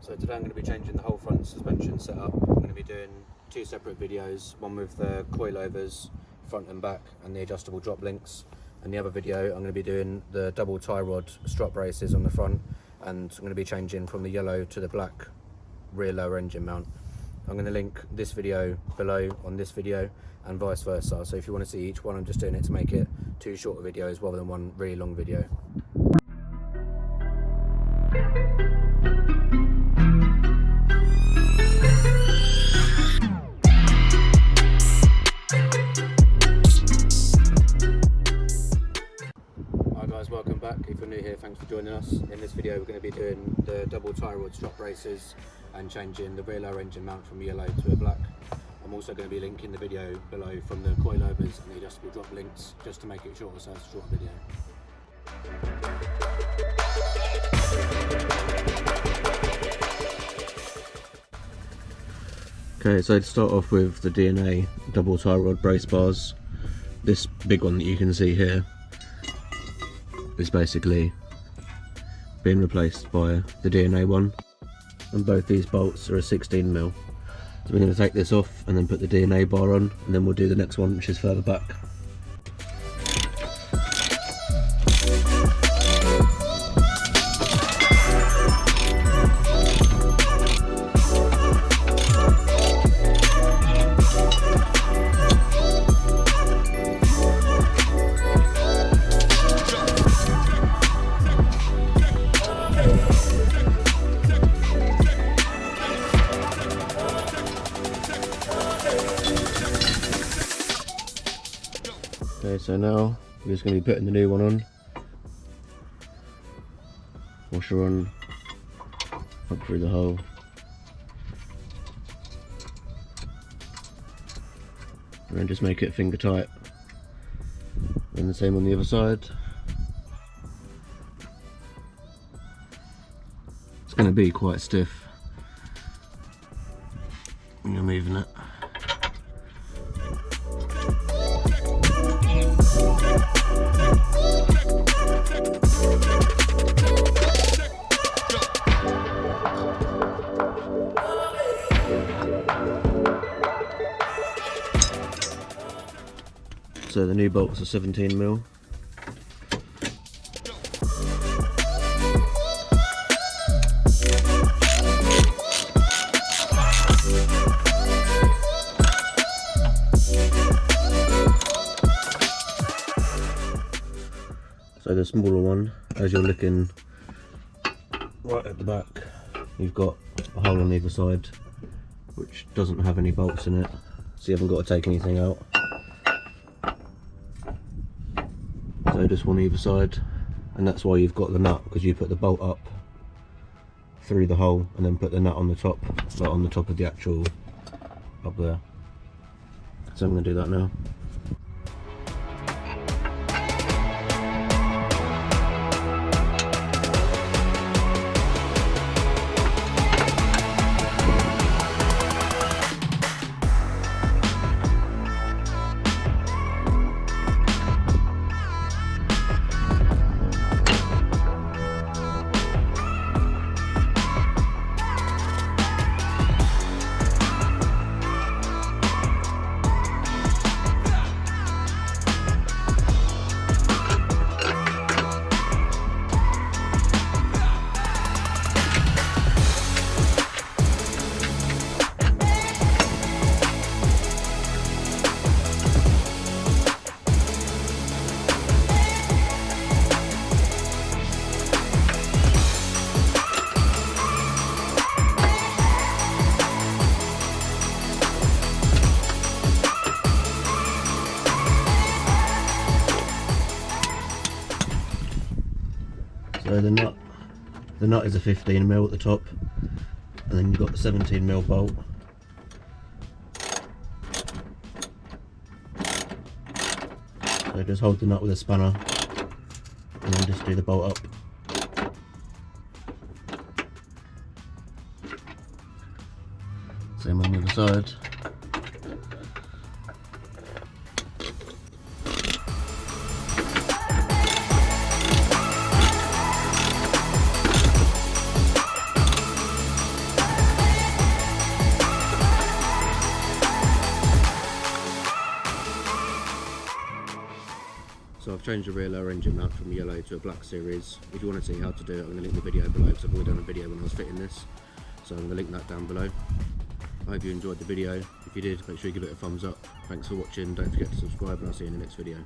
So today I'm going to be changing the whole front suspension setup. I'm going to be doing two separate videos, one with the coilovers front and back and the adjustable drop links, and the other video I'm going to be doing the double tie rod strut braces on the front, and I'm going to be changing from the yellow to the black rear lower engine mount. I'm going to link this video below on this video and vice versa, so if you want to see each one, I'm just doing it to make it two shorter videos rather than one really long video. Welcome back. If you're new here, thanks for joining us. In this video we're going to be doing the double tie rod strut braces and changing the rear lower engine mount from yellow to a black. I'm also going to be linking the video below from the coilovers and the adjustable drop links just to make it shorter, so it's a short video. Okay, so to start off with the DNA double tie rod brace bars, this big one that you can see here is basically being replaced by the DNA one, and both these bolts are a 16mm. So we're going to take this off and then put the DNA bar on, and then we'll do the next one, which is further back. Okay, so now we're just going to be putting the new one on. Washer on, up through the hole. And then just make it finger tight. And the same on the other side. It's going to be quite stiff when you're moving it. So the new bolts are 17mm. So the smaller one, as you're looking right at the back, you've got a hole on either side which doesn't have any bolts in it, so you haven't got to take anything out. So just one either side, and that's why you've got the nut, because you put the bolt up through the hole and then put the nut on the top, like on the top of the actual up there. So I'm going to do that now. So the nut is a 15mm at the top, and then you've got the 17mm bolt. So just hold the nut with a spanner and then just do the bolt up. Same on the other side. So I've changed the rear lower engine mount from yellow to a black series. If you want to see how to do it, I'm going to link the video below because I've already done a video when I was fitting this. So I'm going to link that down below. I hope you enjoyed the video. If you did, make sure you give it a thumbs up. Thanks for watching, don't forget to subscribe and I'll see you in the next video.